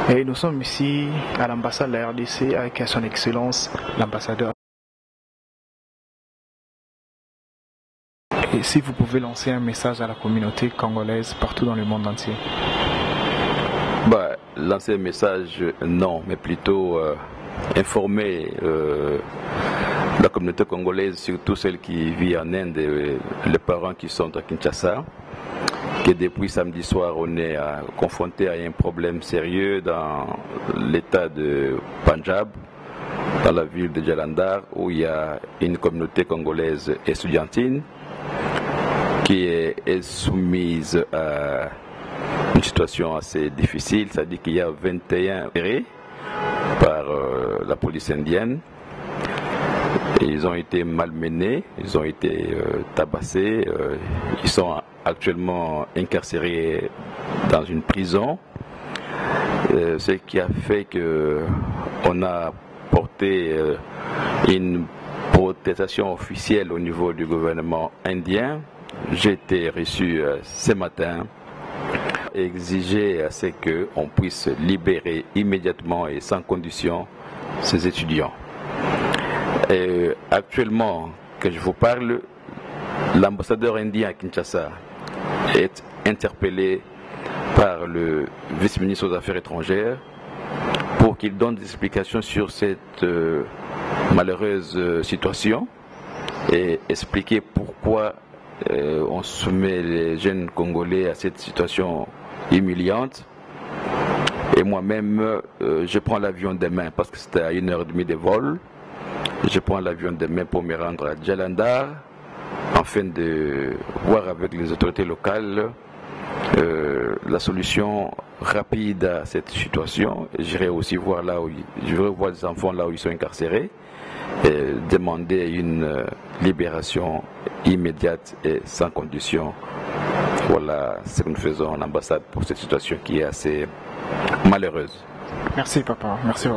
Et nous sommes ici à l'ambassade de la RDC avec son Excellence l'ambassadeur. Et si vous pouvez lancer un message à la communauté congolaise partout dans le monde entier. Lancer un message, non, mais plutôt informer la communauté congolaise, surtout celle qui vit en Inde, les parents qui sont à Kinshasa, que depuis samedi soir, on est confronté à un problème sérieux dans l'état de Punjab, dans la ville de Jalandhar, où il y a une communauté congolaise estudiantine qui est soumise à une situation assez difficile, c'est-à-dire qu'il y a 21 errés par la police indienne. Et ils ont été malmenés, ils ont été tabassés, ils sont actuellement incarcérés dans une prison. Ce qui a fait qu'on a porté une protestation officielle au niveau du gouvernement indien. J'ai été reçu ce matin et exigé à ce qu'on puisse libérer immédiatement et sans condition ces étudiants. Et actuellement, que je vous parle, l'ambassadeur indien à Kinshasa est interpellé par le vice-ministre aux Affaires étrangères pour qu'il donne des explications sur cette malheureuse situation et expliquer pourquoi on soumet les jeunes Congolais à cette situation humiliante. Et moi-même, je prends l'avion demain parce que c'était à 1h30 de vol. Je prends l'avion demain pour me rendre à Jalandhar afin de voir avec les autorités locales la solution rapide à cette situation. J'irai aussi voir je vais voir les enfants là où ils sont incarcérés et demander une libération immédiate et sans condition. Voilà ce que nous faisons en ambassade pour cette situation qui est assez malheureuse. Merci papa, merci.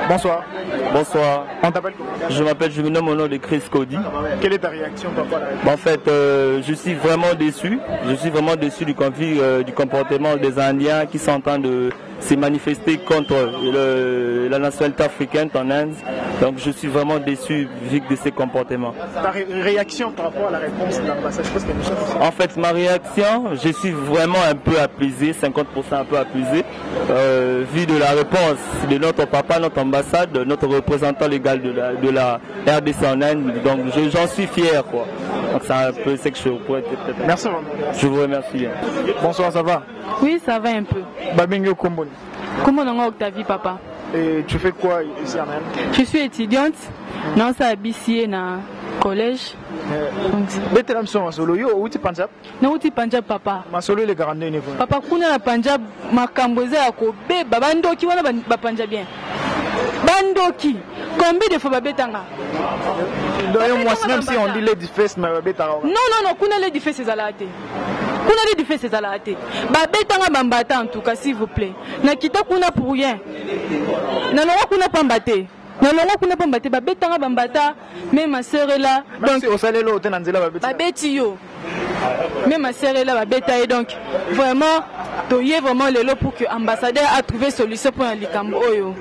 Bonsoir. Bonsoir. On t'appelle comment? Je m'appelle, je me nomme au nom de Chris Cody. Quelle est ta réaction par rapport à En fait, je suis vraiment déçu. Je suis vraiment déçu du comportement des Indiens qui sont en train de se manifester contre la nationalité africaine en Inde. Donc je suis vraiment déçu vu de ces comportements. Ta réaction par rapport à la réponse de l'ambassade? En fait, ma réaction, je suis vraiment un peu apaisé, 50% un peu apaisé, vu de la réponse de notre papa, notre ambassade, notre représentant légal de la RDC en Inde. Donc j'en suis fier, quoi. Donc c'est un peu ce que je pourrais être. Merci. Je vous remercie. Bonsoir, ça va? Oui, ça va un peu. Babingo Komboni. Comment on a Octavie, papa? Et tu fais quoi ici en Inde? Je suis étudiante. Non, ça a BCA dans le collège. Betelam son masolo yo uti Punjab? Non, uti Punjab, papa. Masolo le 42 niveau. Papa, kuna na Punjab makamboze ya ko beba bandoki wana ba Punjabien. Bandoki. Combien de fois babetanga? Même si on dit les différences, mais babetanga. Non, kuna les différences ezalate. Kuna les différences ezalate. Babetanga bambata en tout cas, s'il vous plaît. Na kita kuna pour rien. Na lowa kuna pambate. Na lowa kuna pambate babetanga bambata, même ma sœur est là. Donc au salaire là, on nzela babetanga. Babeti yo. Même ma sœur est là, babeta et donc vraiment toyé vraiment le lot pour que l'ambassadeur a trouvé solution pour un likambo oyo.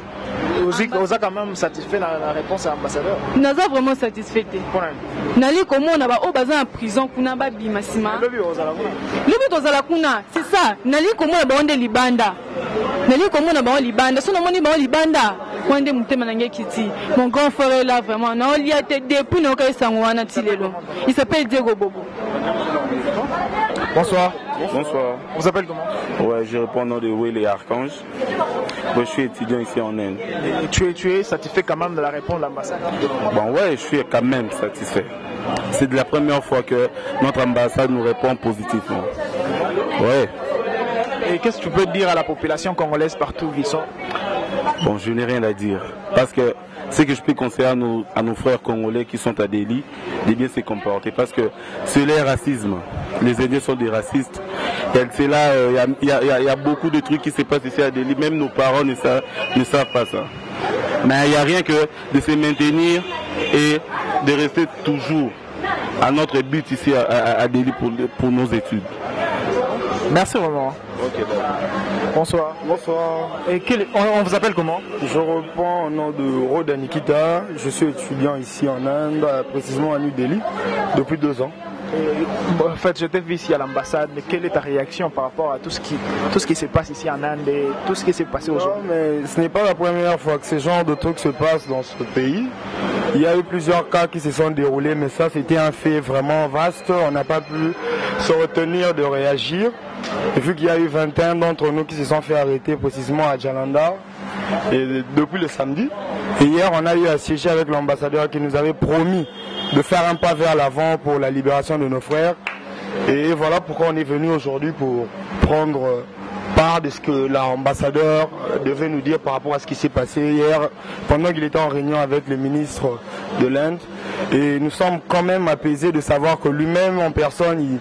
Vous êtes quand même satisfait de la réponse à l'ambassadeur? Nous sommes vraiment satisfaits. Nali comment on a ba en prison kuna ba bimasima. Le but ozala kuna, c'est ça. Nali comment on a ba onde libanda. Nali comment on a ba libanda. Son moni ba libanda. Wande mutema nange kiti. Mon grand frère est là vraiment. Na on y a été depuis no kai sangwana tilelo. Il s'appelle Diego Bobo. Bonsoir. Bonsoir. Vous vous appelez comment? Ouais, je réponds au nom de Will et Archange. Moi, je suis étudiant ici en Inde. Et tu es satisfait quand même de la réponse de l'ambassade? Bon, ouais, je suis quand même satisfait. c'est de la première fois que notre ambassade nous répond positivement. Ouais. Et qu'est-ce que tu peux dire à la population congolaise partout où ils sont? Bon, je n'ai rien à dire. Parce que ce que je peux conseiller à nos frères congolais qui sont à Delhi, de bien se comporter. Parce que c'est le racisme. Les Indiens sont des racistes. Et c'est là, il y a beaucoup de trucs qui se passent ici à Delhi. Même nos parents ne savent pas ça. Mais il n'y a rien que de se maintenir et de rester toujours à notre but ici à Delhi pour nos études. Merci vraiment. Okay, bonsoir. Bonsoir. Et on vous appelle comment? Je reprends au nom de Roda Nikita. Je suis étudiant ici en Inde, précisément à New Delhi, depuis 2 ans. En fait, je t'ai vu ici à l'ambassade, mais quelle est ta réaction par rapport à tout ce qui se passe ici en Inde et tout ce qui s'est passé aujourd'hui? Mais ce n'est pas la première fois que ce genre de trucs se passe dans ce pays. Il y a eu plusieurs cas qui se sont déroulés, mais ça c'était un fait vraiment vaste. On n'a pas pu se retenir de réagir. Et vu qu'il y a eu 21 d'entre nous qui se sont fait arrêter précisément à Jalandhar et depuis le samedi. Et hier on a eu à siéger avec l'ambassadeur qui nous avait promis de faire un pas vers l'avant pour la libération de nos frères. Et voilà pourquoi on est venu aujourd'hui pour prendre part de ce que l'ambassadeur devait nous dire par rapport à ce qui s'est passé hier pendant qu'il était en réunion avec le ministre de l'Inde. Et nous sommes quand même apaisés de savoir que lui-même en personne il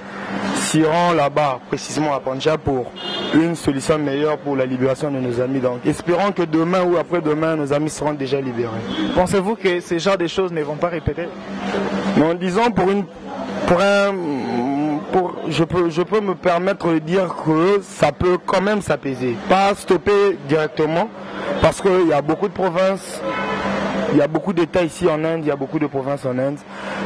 s'y rend là-bas, précisément à Punjab, pour une solution meilleure pour la libération de nos amis. Donc espérons que demain ou après-demain nos amis seront déjà libérés. Pensez-vous que ce genre de choses ne vont pas répéter? Non, disons je peux me permettre de dire que ça peut quand même s'apaiser. Pas stopper directement, parce qu'il y a beaucoup de provinces, il y a beaucoup d'États ici en Inde, il y a beaucoup de provinces en Inde.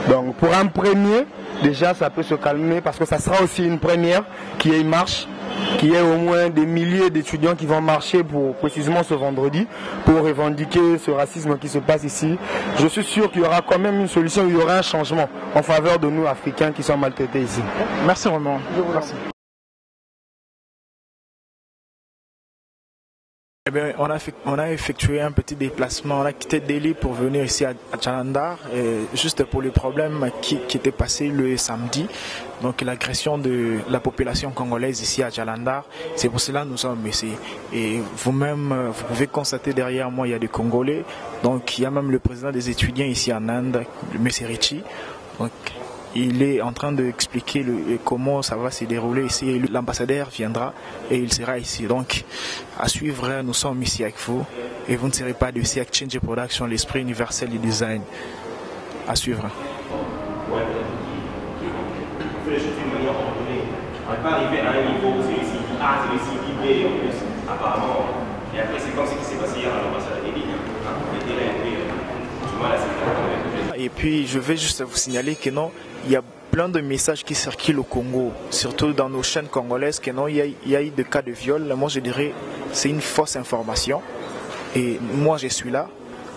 Donc pour un premier, déjà ça peut se calmer, parce que ça sera aussi une première qui est une marche, qui est au moins des milliers d'étudiants qui vont marcher pour précisément ce vendredi, pour revendiquer ce racisme qui se passe ici. Je suis sûr qu'il y aura quand même une solution, il y aura un changement en faveur de nous Africains qui sont maltraités ici. Merci vraiment. Merci. Eh bien, on a effectué un petit déplacement, on a quitté Delhi pour venir ici à Jalandhar, juste pour le problème qui était passé le samedi, donc l'agression de la population congolaise ici à Jalandhar. C'est pour cela que nous sommes ici. Et vous-même, vous pouvez constater derrière moi, il y a des Congolais, donc il y a même le président des étudiants ici en Inde, M. Richi. Donc, il est en train d'expliquer comment ça va se dérouler ici. L'ambassadeur viendra et il sera ici. Donc, à suivre, nous sommes ici avec vous. Et vous ne serez pas de CX Change Production, l'esprit universel du design. À suivre. On peut pas arriver à un niveau où c'est le CID A, c'est le CID B en plus, apparemment. Et après, c'est comme ce qui s'est passé hier à l'ambassade de Delhi. Et puis, je vais juste vous signaler que non, il y a plein de messages qui circulent au Congo, surtout dans nos chaînes congolaises, que non, il y a eu des cas de viol. Moi, je dirais c'est une fausse information. Et moi, je suis là.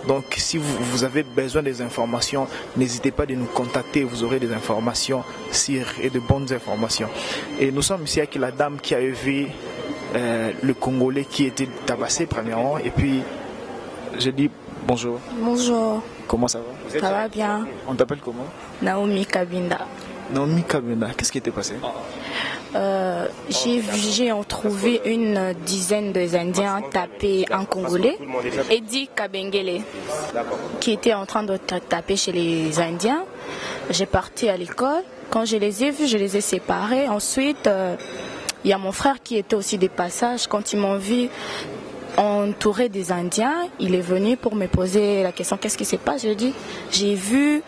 Donc, si vous avez besoin des informations, n'hésitez pas de nous contacter. Vous aurez des informations sûres et de bonnes informations. Et nous sommes ici avec la dame qui a vu le Congolais qui était tabassé, premièrement. Et puis, je dis bonjour. Bonjour. Comment ça va? Ça va bien. On t'appelle comment? Naomi Kabinda. Naomi Kabinda, qu'est-ce qui était passé? J'ai trouvé une dizaine d'Indiens tapés en Congolais. Eddie Kabengele, qui était en train de taper chez les Indiens. J'ai parti à l'école. Quand je les ai vus, je les ai séparés. Ensuite, il y a mon frère qui était aussi des passages. Quand ils m'ont vu entouré des Indiens, il est venu pour me poser la question qu'est-ce qui se passe. Je dis j'ai vu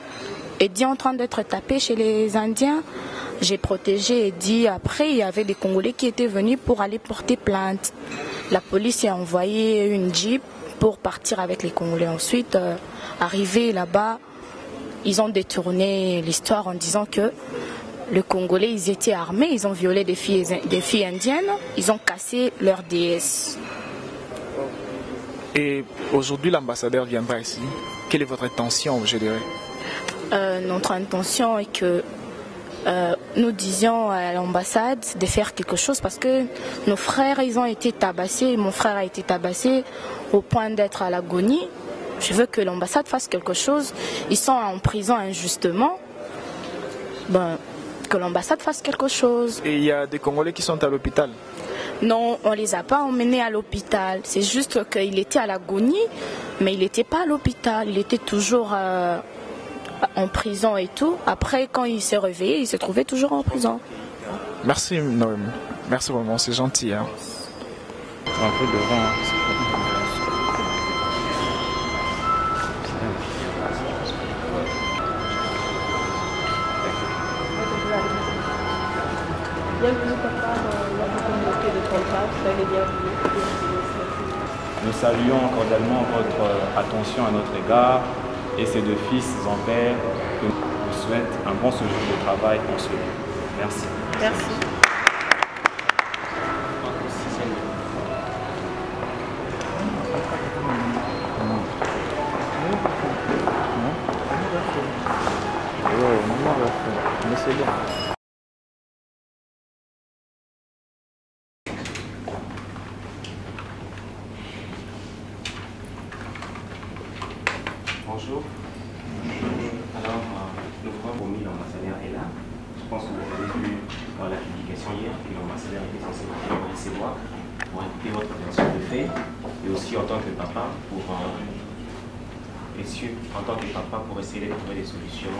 Eddie en train d'être tapé chez les Indiens. J'ai protégé Eddie. Après, il y avait des Congolais qui étaient venus pour aller porter plainte. La police a envoyé une jeep pour partir avec les Congolais. Ensuite, arrivé là-bas, ils ont détourné l'histoire en disant que les Congolais, ils étaient armés, ils ont violé des filles indiennes, ils ont cassé leur déesse. Et aujourd'hui, l'ambassadeur viendra ici. Quelle est votre intention, je dirais? Notre intention est que nous disions à l'ambassade de faire quelque chose parce que nos frères, ils ont été tabassés. Mon frère a été tabassé au point d'être à l'agonie. Je veux que l'ambassade fasse quelque chose. Ils sont en prison injustement. que l'ambassade fasse quelque chose. Et il y a des Congolais qui sont à l'hôpital? Non, on ne les a pas emmenés à l'hôpital. C'est juste qu'il était à l'agonie, mais il n'était pas à l'hôpital. Il était toujours en prison et tout. Après, quand il s'est réveillé, il se trouvait toujours en prison. Merci Noémie. Merci vraiment, c'est gentil. Hein. Un peu de vent. Nous saluons cordialement votre attention à notre égard et ces deux fils en père que nous souhaitent un bon séjour de travail en ce lieu. Merci. Merci. Bonjour. Alors, nous avons promis l'ambassadeur est là. Je pense que vous avez vu dans la publication hier que l'ambassadeur était censé venir au lycée-moi pour écouter votre version de fait et aussi en tant que papa pour essayer de trouver des solutions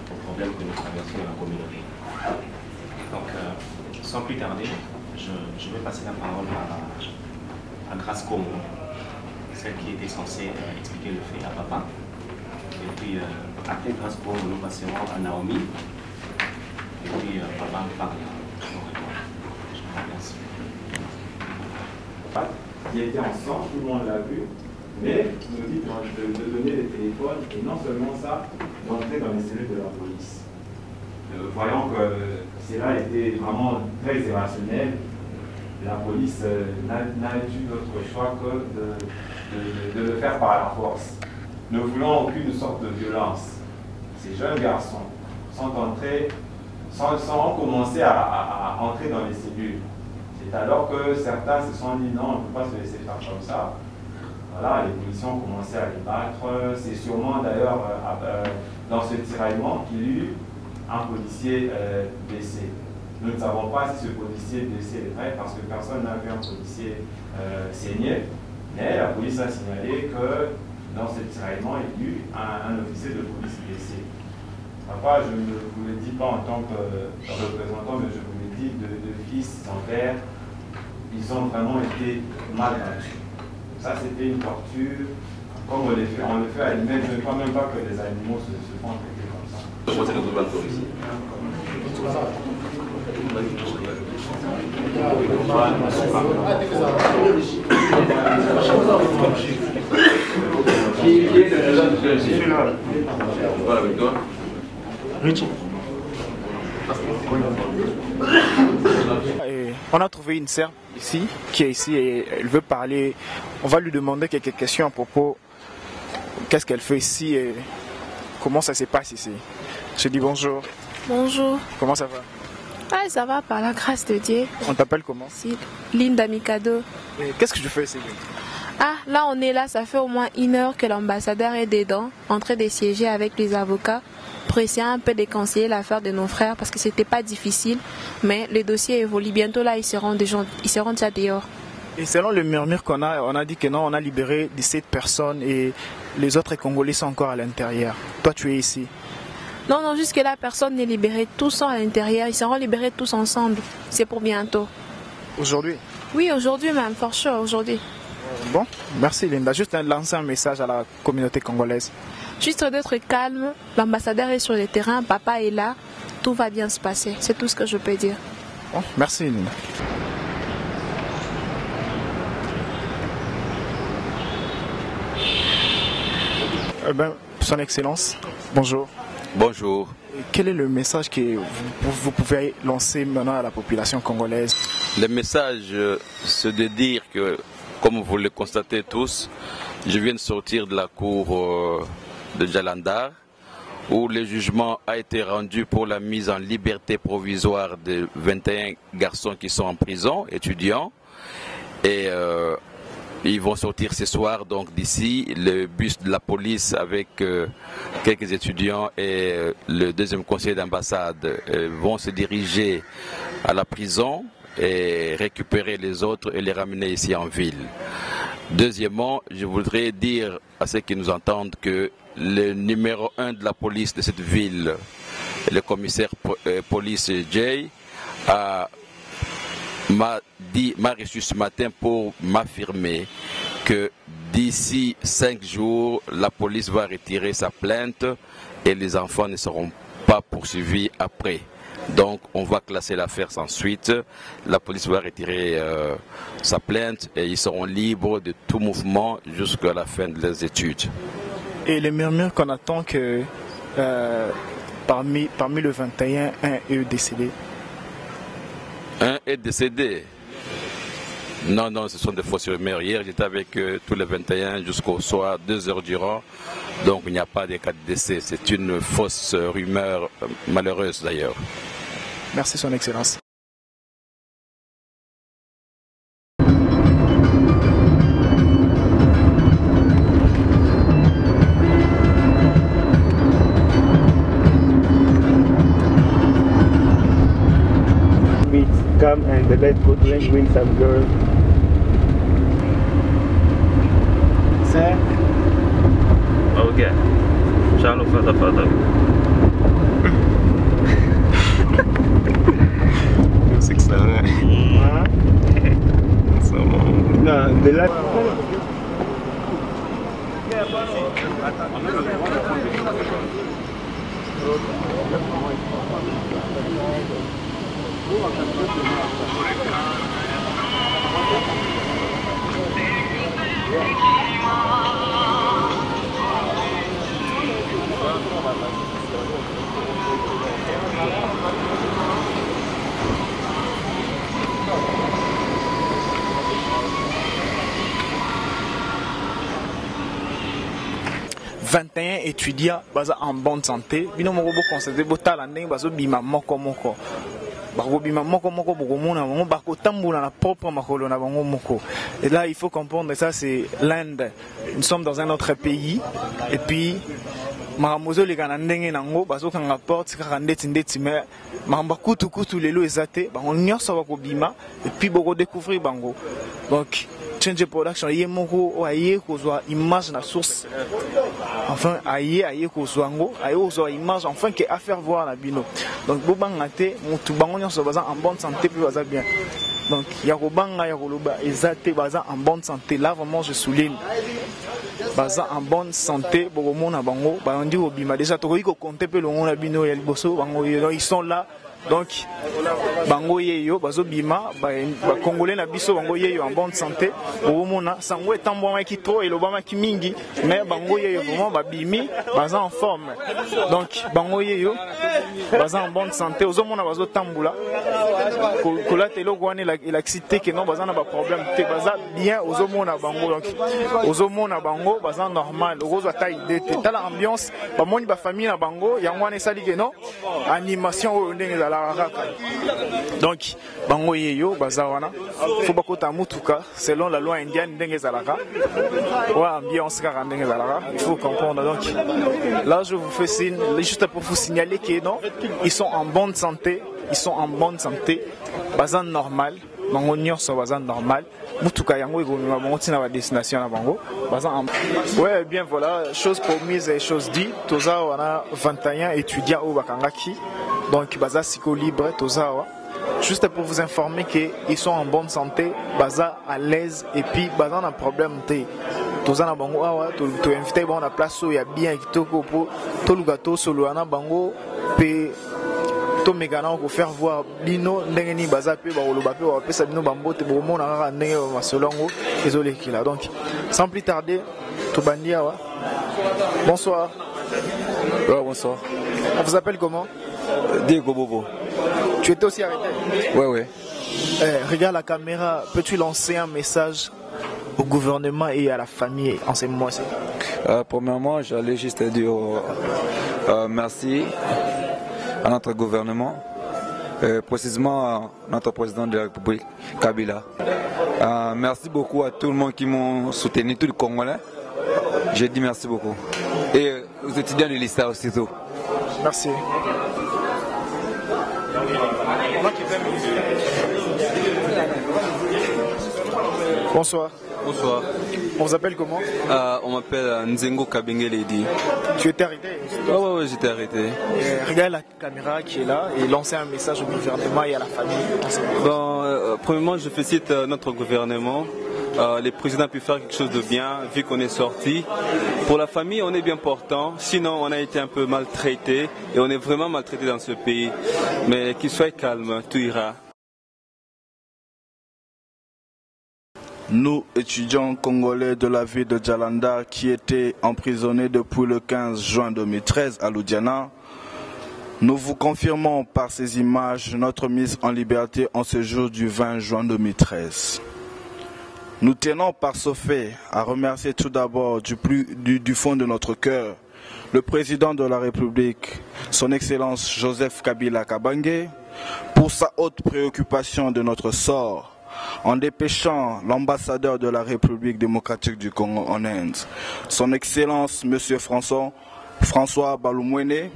aux problèmes que nous traversons dans la communauté. Donc, sans plus tarder, je vais passer la parole à Grace Como, celle qui était censée expliquer le fait à papa. Et puis, après Grace Como, nous passerons à Naomi. Et puis, papa parlera. Je vous remercie. Qui était ensemble, tout le monde l'a vu, mais nous dit de donner les téléphones et non seulement ça, d'entrer dans les cellules de la police. Voyons que cela était vraiment très irrationnel. La police n'a eu d'autre choix que de le faire par la force. Ne voulant aucune sorte de violence. Ces jeunes garçons sont entrés, sont commencés à entrer dans les cellules. C'est alors que certains se sont dit non, on ne peut pas se laisser faire comme ça. Voilà, les policiers ont commencé à les battre. C'est sûrement d'ailleurs dans ce tiraillement qu'il y eut un policier blessé. Nous ne savons pas si ce policier blessé est vrai parce que personne n'a vu un policier saigner. Mais la police a signalé que dans ce tiraillement, il y eut un officier de police blessé. Papa, je ne vous le dis pas en tant que représentant, mais je vous le dis de fils en père, ils ont vraiment été mal battus. Ça, c'était une torture, comme on le fait à l'image. Je ne crois même pas que les animaux se font traiter comme ça. On a trouvé une sœur ici, qui est ici et elle veut parler. On va lui demander quelques questions à propos. Qu'est-ce qu'elle fait ici et comment ça se passe ici. Je dis bonjour. Bonjour. Comment ça va? Ah, ça va par la grâce de Dieu. On t'appelle comment? Si, Linda Mikado. Qu'est-ce que je fais ici? Ah, là on est là, ça fait au moins 1 heure que l'ambassadeur est dedans, en train de siéger avec les avocats, pour essayer un peu de conseiller l'affaire de nos frères, parce que c'était pas difficile, mais le dossier évolue. Bientôt là, ils seront déjà dehors. Et selon le murmure qu'on a, on a dit que non, on a libéré 17 personnes et les autres Congolais sont encore à l'intérieur. Toi, tu es ici? Non, non, jusque-là, personne n'est libéré. Tous sont à l'intérieur. Ils seront libérés tous ensemble. C'est pour bientôt. Aujourd'hui? Oui, aujourd'hui même, for sure, aujourd'hui. Bon, merci Linda. Juste lancer un message à la communauté congolaise. Juste d'être calme. L'ambassadeur est sur le terrain, papa est là. Tout va bien se passer. C'est tout ce que je peux dire. Bon, merci Linda. Son Excellence, bonjour. Bonjour. Quel est le message que vous pouvez lancer maintenant à la population congolaise? Le message, c'est de dire que, comme vous le constatez tous, je viens de sortir de la cour de Jalandhar, où le jugement a été rendu pour la mise en liberté provisoire de 21 garçons qui sont en prison, étudiants. Et Ils vont sortir ce soir, donc d'ici, le bus de la police avec quelques étudiants et le deuxième conseiller d'ambassade vont se diriger à la prison et récupérer les autres et les ramener ici en ville. Deuxièmement, je voudrais dire à ceux qui nous entendent que le numéro 1 de la police de cette ville, le commissaire police Jay, m'a reçu ce matin pour m'affirmer que d'ici 5 jours, la police va retirer sa plainte et les enfants ne seront pas poursuivis après. Donc on va classer l'affaire sans suite, la police va retirer sa plainte et ils seront libres de tout mouvement jusqu'à la fin de leurs études. Et les murmures qu'on attend que parmi le 21, un est décédé. Un est décédé? Non, non, ce sont des fausses rumeurs. Hier, j'étais avec tous les 21 jusqu'au soir, 2 heures durant. Donc, il n'y a pas de cas de décès. C'est une fausse rumeur, malheureuse d'ailleurs. Merci, Son Excellence. Come and let's go drink with some girls. C'est ok. Ciao, fata. C'est que ça, hein? C'est bon. Non, de là. 21 étudiants en bonne santé. Bino moko bo constater botala ndenge bazo bima moko moko. Bakobima moko moko bokomona bango bakotambola na propre makolo na bango moko. Et là il faut comprendre ça, c'est l'Inde. Nous sommes dans un autre pays et puis maramozo les kana ndenge nango bazo kanga porte kaka ndeti mais mamba kutu lelo ezate bango nyonso bakobima et puis boko découvrir bango. Donc Change Production yemoko aye kozwa image na source, enfin aye kozwa ngo aye kozwa image enfin que à faire voir na bino. Donc bobanga te mutu bango nyonso baza en bonne santé puis baza bien. Donc yakobanga yakoloba ezate baza en bonne santé. Là vraiment je souligne baza en bonne santé bokomona bango bandi obima déjà tokoki ko compter pe longo na bino ya liboso bango ils sont là. Donc bango yeyo bazo bima ba congolais na biso bango yeyo en bonne santé omona sango etambwa ki trop et lobama ki mingi mais bango yeyo vraiment ba bimi baza en forme. Donc bango yeyo baza en bonne santé ozomona bazo tambula kola telo kwane la cité que non baza na ba problème te baza bien ozomona bango. Donc ozomona bango baza normal ozo taille de tala ambiance ba moni ba famille na bango yangwane sali que non animation o ndenge za la. Donc bango yeyo bazawana faut bakota mutuka selon la loi indienne ndenge zalaka wa ambiance kaka ndenge zalaka, il faut comprendre. Donc là je vous fais signe juste pour vous signaler que non, ils sont en bonne santé, bazan normal bango nyonso bazan normal mutuka yango egomema bango tina ba destination na bango bazan. Ouais bien voilà, chose promise et chose dit toza wana 21 étudiants au bakangaki. Donc baza psycho libre tozawa. Juste pour vous informer qu'ils sont en bonne santé, baza à l'aise et puis baza un problème té. Tozana bango awa to invité bon la place où il y a bien kitoko pour to lugato solo ana bango pe to megana ko faire voir bino ndenge ni baza pe ba oloba pe ba pesa bino bambote bo mona kaka ndenge ba solongo désolé kila. Donc sans plus tarder to bandi awa. Bonsoir. Ouais, bonsoir. On vous appelle comment? Diego Bobo. Tu étais aussi arrêté? Ouais. Regarde la caméra, peux-tu lancer un message au gouvernement et à la famille en ces mois-ci? Premièrement, j'allais juste dire merci à notre gouvernement précisément notre président de la République, Kabila. Merci beaucoup à tout le monde qui m'ont soutenu, tous les Congolais. J'ai dit merci beaucoup. Et aux étudiants de l'ISTA aussitôt. Merci. Bonsoir. Bonsoir. On vous appelle comment? On m'appelle Nzengo Kabengele-Di. Tu étais arrêté? Oui, j'étais arrêté. Regarde la caméra qui est là et lancez un message au gouvernement et à la famille. Premièrement, je félicite notre gouvernement. Les présidents ont pu faire quelque chose de bien vu qu'on est sorti. Pour la famille, on est bien portant. Sinon, on a été un peu maltraité et on est vraiment maltraité dans ce pays. Mais qu'il soit calme, tout ira. Nous, étudiants congolais de la ville de Djalanda, qui étaient emprisonnés depuis le 15 juin 2013 à Loudiana, nous vous confirmons par ces images notre mise en liberté en ce jour du 20 juin 2013. Nous tenons par ce fait à remercier tout d'abord du fond de notre cœur le président de la République, son Excellence Joseph Kabila Kabange, pour sa haute préoccupation de notre sort, en dépêchant l'ambassadeur de la République démocratique du Congo en Inde, son Excellence M. François Balumwene,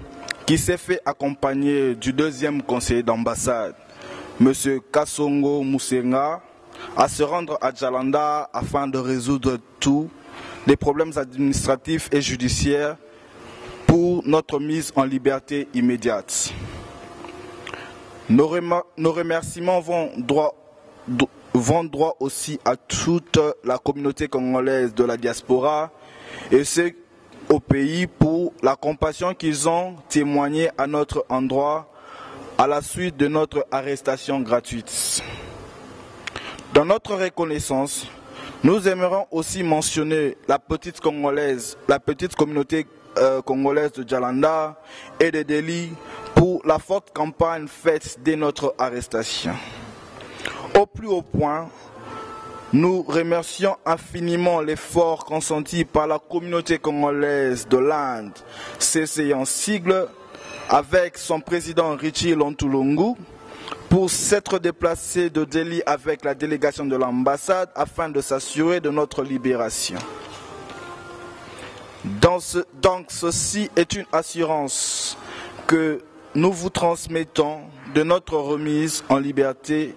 qui s'est fait accompagner du deuxième conseiller d'ambassade, M. Kassongo Moussenga, à se rendre à Djalanda afin de résoudre tous les problèmes administratifs et judiciaires pour notre mise en liberté immédiate. Nos remerciements vont droit aussi à toute la communauté congolaise de la diaspora et ceux au pays pour la compassion qu'ils ont témoignée à notre endroit à la suite de notre arrestation gratuite. Dans notre reconnaissance, nous aimerions aussi mentionner la petite communauté congolaise de Djalanda et de Delhi pour la forte campagne faite dès notre arrestation. Au plus haut point, nous remercions infiniment l'effort consenti par la communauté congolaise de l'Inde, CCI en sigle, avec son président Richie Lontulungu, pour s'être déplacé de Delhi avec la délégation de l'ambassade afin de s'assurer de notre libération. Donc ceci est une assurance que nous vous transmettons de notre remise en liberté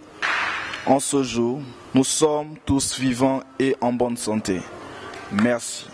en ce jour. Nous sommes tous vivants et en bonne santé. Merci.